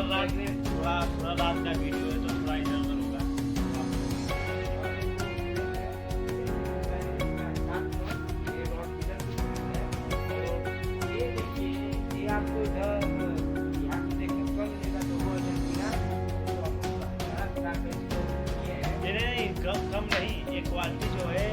रात में थोड़ा थोड़ा रात का वीडियो है तो थोड़ा इधर उधर होगा। ये देखिए, ये आपको इधर यहाँ से देखने को मिलेगा तो वो एजेंसीना तो आपको ये है। नहीं नहीं कम कम नहीं, ये क्वालिटी जो है